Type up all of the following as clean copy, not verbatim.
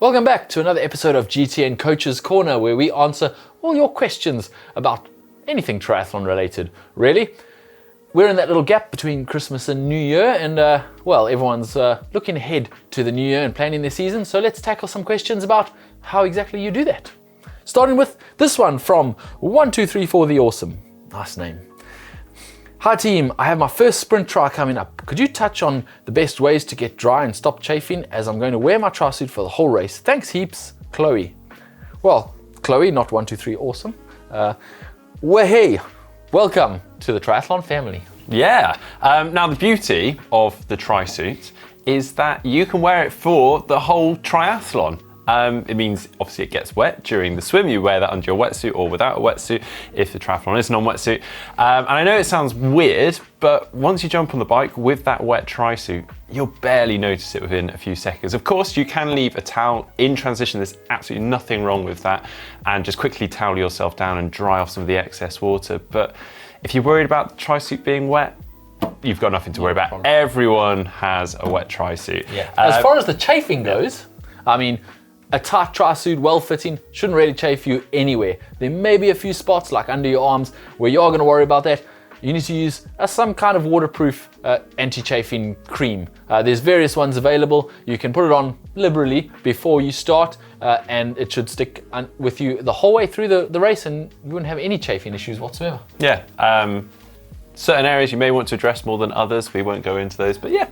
Welcome back to another episode of GTN Coach's Corner, where we answer all your questions about anything triathlon related, really. We're in that little gap between Christmas and New Year, and well, everyone's looking ahead to the New Year and planning their season, so let's tackle some questions about how exactly you do that. Starting with this one from 1234 the Awesome. Nice name. Hi team, I have my first sprint tri coming up. Could you touch on the best ways to get dry and stop chafing, as I'm going to wear my tri suit for the whole race? Thanks heaps, Chloe. Well, Chloe, not 123 Awesome. Well, hey, welcome to the triathlon family. Yeah, now the beauty of the tri suit is that you can wear it for the whole triathlon. It means obviously it gets wet during the swim. You wear that under your wetsuit or without a wetsuit if the triathlon is non-wetsuit. And I know it sounds weird, but once you jump on the bike with that wet tri suit, you'll barely notice it within a few seconds. Of course, you can leave a towel in transition. There's absolutely nothing wrong with that. And just quickly towel yourself down and dry off some of the excess water. But if you're worried about the tri suit being wet, you've got nothing to worry about. Everyone has a wet tri suit. Yeah. As far as the chafing goes, I mean, a tight tri-suit, well-fitting, shouldn't really chafe you anywhere. There may be a few spots, like under your arms, where you are going to worry about that. You need to use some kind of waterproof anti-chafing cream. There's various ones available. You can put it on liberally before you start, and it should stick with you the whole way through the race, and you wouldn't have any chafing issues whatsoever. Yeah, certain areas you may want to address more than others. We won't go into those, but yeah.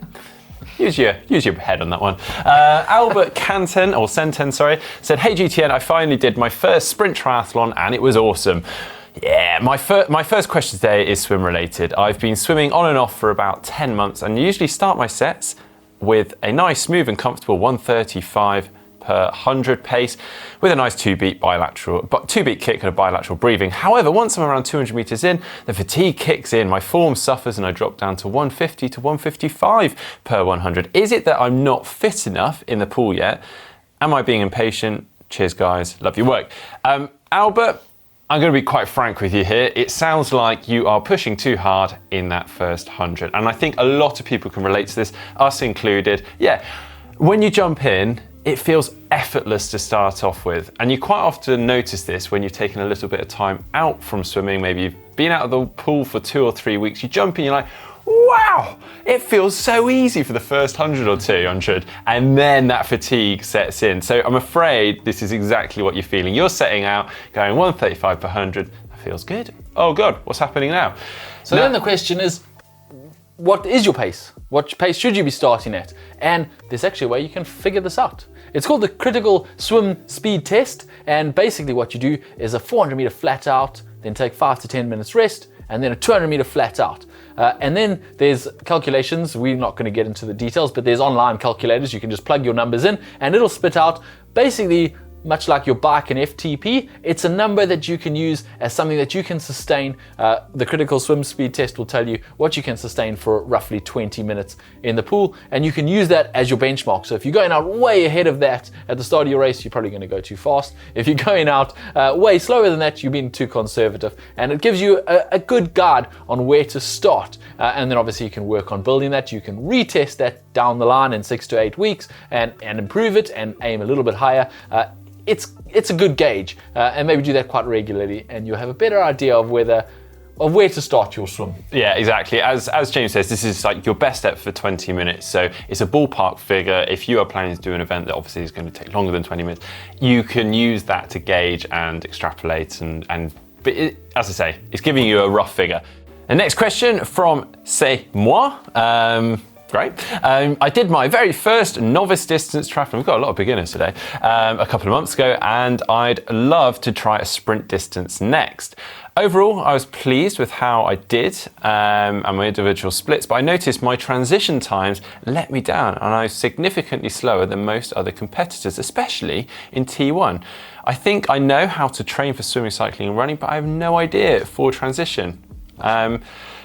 Use your head on that one. Albert Senten, said, hey GTN, I finally did my first sprint triathlon and it was awesome. Yeah, my first question today is swim related. I've been swimming on and off for about 10 months and usually start my sets with a nice, smooth and comfortable 135 per 100 pace with a nice two-beat kick and a bilateral breathing. However, once I'm around 200 meters in, the fatigue kicks in, my form suffers and I drop down to 150 to 155 per 100. Is it that I'm not fit enough in the pool yet? Am I being impatient? Cheers guys, love your work. Albert, I'm going to be quite frank with you here. It sounds like you are pushing too hard in that first 100. And I think a lot of people can relate to this, us included. Yeah, when you jump in, it feels effortless to start off with. And you quite often notice this when you've taken a little bit of time out from swimming. Maybe you've been out of the pool for 2 or 3 weeks. You jump in, you're like, wow, it feels so easy for the first 100 or 200. And then that fatigue sets in. So I'm afraid this is exactly what you're feeling. You're setting out, going 135 per 100. That feels good. Oh God, what's happening now? So then the question is, what is your pace? What pace should you be starting at? And there's actually a way you can figure this out. It's called the critical swim speed test. And basically what you do is a 400 meter flat out, then take 5 to 10 minutes rest, and then a 200 meter flat out. And then there's calculations. We're not going to get into the details, but there's online calculators. You can just plug your numbers in and it'll spit out basically much like your bike and FTP, it's a number that you can use as something that you can sustain. The critical swim speed test will tell you what you can sustain for roughly 20 minutes in the pool, and you can use that as your benchmark. So if you're going out way ahead of that at the start of your race, you're probably going to go too fast. If you're going out way slower than that, you're being too conservative, and it gives you a good guide on where to start. And then obviously you can work on building that. You can retest that down the line in 6 to 8 weeks and improve it and aim a little bit higher. It's a good gauge, and maybe do that quite regularly, and you'll have a better idea of where to start your swim. Yeah, exactly. As James says, this is like your best step for 20 minutes. So it's a ballpark figure. If you are planning to do an event that obviously is going to take longer than 20 minutes, you can use that to gauge and extrapolate. But as I say, it's giving you a rough figure. The next question from C'est Moi. Great. I did my very first novice distance triathlon. We've got a lot of beginners today. A couple of months ago, and I'd love to try a sprint distance next. Overall, I was pleased with how I did and my individual splits, but I noticed my transition times let me down, and I was significantly slower than most other competitors, especially in T1. I think I know how to train for swimming, cycling, and running, but I have no idea for transition.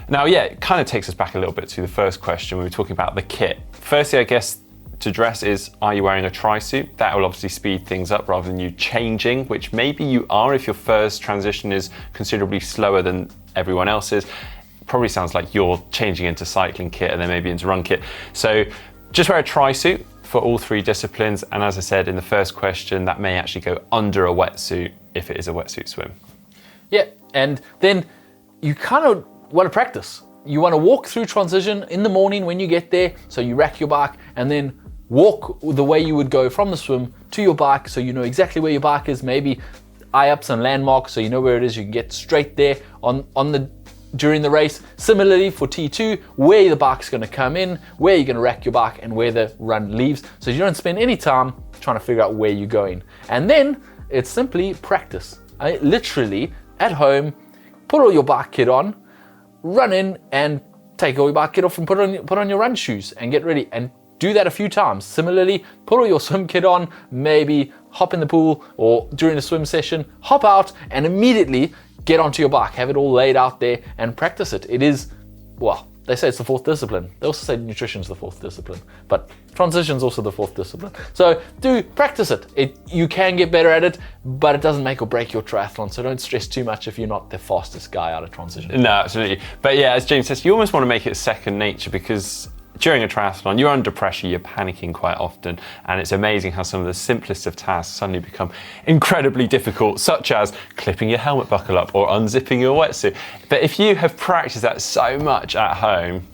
Now, yeah, it kind of takes us back a little bit to the first question. We were talking about the kit. Firstly, I guess to address is, are you wearing a tri-suit? That will obviously speed things up rather than you changing, which maybe you are if your first transition is considerably slower than everyone else's. Probably sounds like you're changing into cycling kit and then maybe into run kit. So just wear a tri-suit for all three disciplines. And as I said in the first question, that may actually go under a wetsuit if it is a wetsuit swim. Yeah, and then you kind of want to practice. You want to walk through transition in the morning when you get there, so you rack your bike, and then walk the way you would go from the swim to your bike, so you know exactly where your bike is. Maybe eye up some landmarks so you know where it is. You can get straight there during the race. Similarly for T2, where the bike's going to come in, where you're going to rack your bike, and where the run leaves, so you don't spend any time trying to figure out where you're going. And then it's simply practice. Literally at home, put all your bike kit on, run in and take all your bike kit off and put on your run shoes and get ready, and do that a few times. Similarly, put all your swim kit on, maybe hop in the pool, or during a swim session, hop out and immediately get onto your bike, have it all laid out there and practice it. It is, well, they say it's the fourth discipline. They also say nutrition's the fourth discipline, but transition's also the fourth discipline. So do practice it. You can get better at it, but it doesn't make or break your triathlon. So don't stress too much if you're not the fastest guy out of transition. No, absolutely. But yeah, as James says, you almost want to make it second nature, because during a triathlon, you're under pressure, you're panicking quite often, and it's amazing how some of the simplest of tasks suddenly become incredibly difficult, such as clipping your helmet buckle up or unzipping your wetsuit. But if you have practiced that so much at home,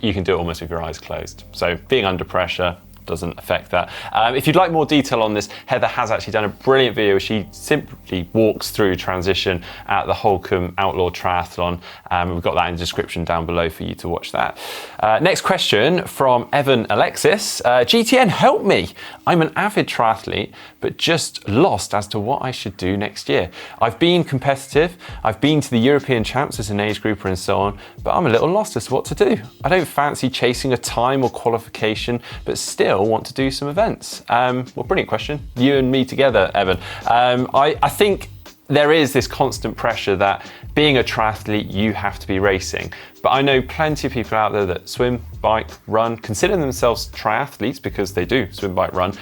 you can do it almost with your eyes closed. So being under pressure doesn't affect that. If you'd like more detail on this, Heather has actually done a brilliant video where she simply walks through transition at the Holcombe Outlaw Triathlon. We've got that in the description down below for you to watch that. Next question from Evan Alexis. GTN, help me. I'm an avid triathlete, but just lost as to what I should do next year. I've been competitive, I've been to the European Champs as an age grouper and so on, but I'm a little lost as to what to do. I don't fancy chasing a time or qualification, but still want to do some events. Well, brilliant question. You and me together, Evan. I think there is this constant pressure that being a triathlete, you have to be racing. But I know plenty of people out there that swim, bike, run, consider themselves triathletes because they do swim, bike, run,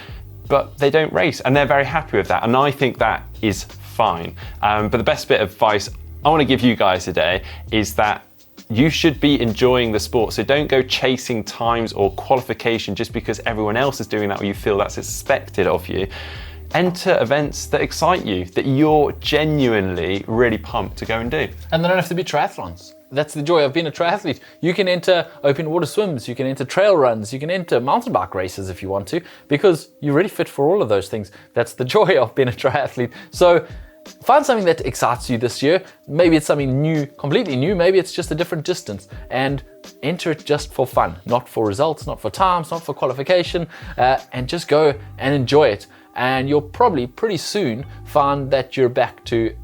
but they don't race, and they're very happy with that. And I think that is fine. But the best bit of advice I want to give you guys today is that you should be enjoying the sport. So don't go chasing times or qualification just because everyone else is doing that or you feel that's expected of you. Enter events that excite you, that you're genuinely really pumped to go and do. And they don't have to be triathlons. That's the joy of being a triathlete. You can enter open water swims, you can enter trail runs, you can enter mountain bike races if you want to, because you're really fit for all of those things. That's the joy of being a triathlete. So find something that excites you this year. Maybe it's something new, completely new. Maybe it's just a different distance, and enter it just for fun, not for results, not for times, not for qualification, and just go and enjoy it. And you'll probably pretty soon find that you're back to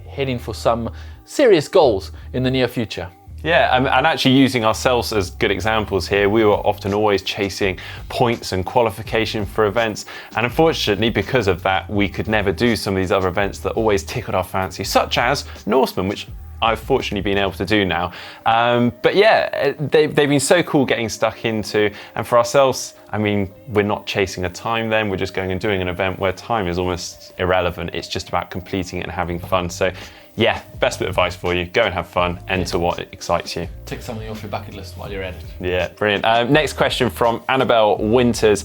heading for some serious goals in the near future. Yeah, and actually using ourselves as good examples here, we were often always chasing points and qualification for events. And unfortunately, because of that, we could never do some of these other events that always tickled our fancy, such as Norseman, which I've fortunately been able to do now. But yeah, they've been so cool getting stuck into. And for ourselves, I mean, we're not chasing a time then, we're just going and doing an event where time is almost irrelevant. It's just about completing it and having fun. So yeah, best bit of advice for you, go and have fun, enter what excites you. Tick something off your bucket list while you're at it. Yeah, brilliant. Next question from Annabelle Winters.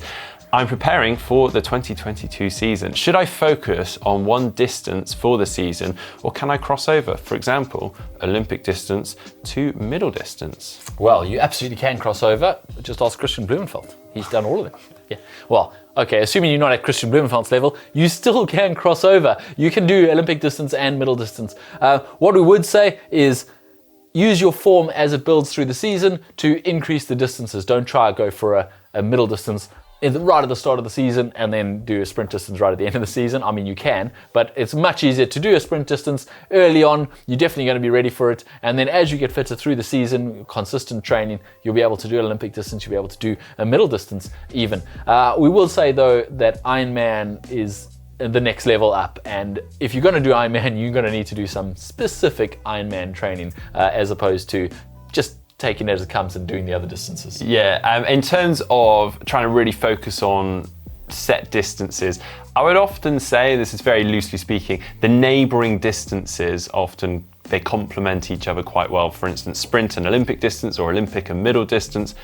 I'm preparing for the 2022 season. Should I focus on one distance for the season, or can I cross over, for example, Olympic distance to middle distance? Well, you absolutely can cross over. Just ask Christian Blumenfeld. He's done all of it. Yeah. Well, okay, assuming you're not at Christian Blumenfeld's level, you still can cross over. You can do Olympic distance and middle distance. What we would say is use your form as it builds through the season to increase the distances. Don't try to go for a middle distance right at the start of the season and then do a sprint distance right at the end of the season. I mean, you can, but it's much easier to do a sprint distance early on. You're definitely going to be ready for it. And then as you get fitter through the season, consistent training, you'll be able to do an Olympic distance. You'll be able to do a middle distance even. We will say though that Ironman is the next level up. And if you're going to do Ironman, you're going to need to do some specific Ironman training as opposed to just taking it as it comes and doing the other distances. Yeah, in terms of trying to really focus on set distances, I would often say, this is very loosely speaking, the neighbouring distances often, they complement each other quite well. For instance, sprint and Olympic distance or Olympic and middle distance,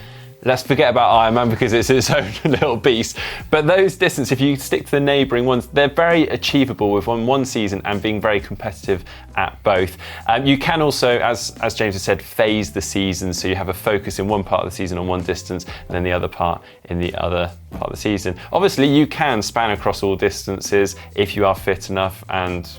let's forget about Ironman because it's its own little beast. But those distances, if you stick to the neighbouring ones, they're very achievable with one season and being very competitive at both. You can also, as James has said, phase the season. So you have a focus in one part of the season on one distance and then the other part in the other part of the season. Obviously, you can span across all distances if you are fit enough and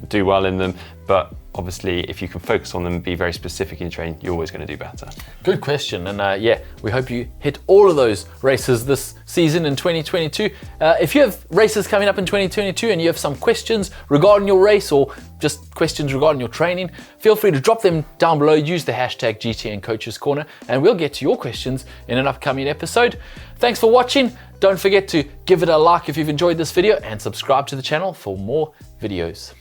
do well in them. But obviously, if you can focus on them and be very specific in training, you're always going to do better. Good question, and yeah, we hope you hit all of those races this season in 2022. If you have races coming up in 2022 and you have some questions regarding your race or just questions regarding your training, feel free to drop them down below. Use the hashtag GTN Coaches Corner, and we'll get to your questions in an upcoming episode. Thanks for watching. Don't forget to give it a like if you've enjoyed this video and subscribe to the channel for more videos.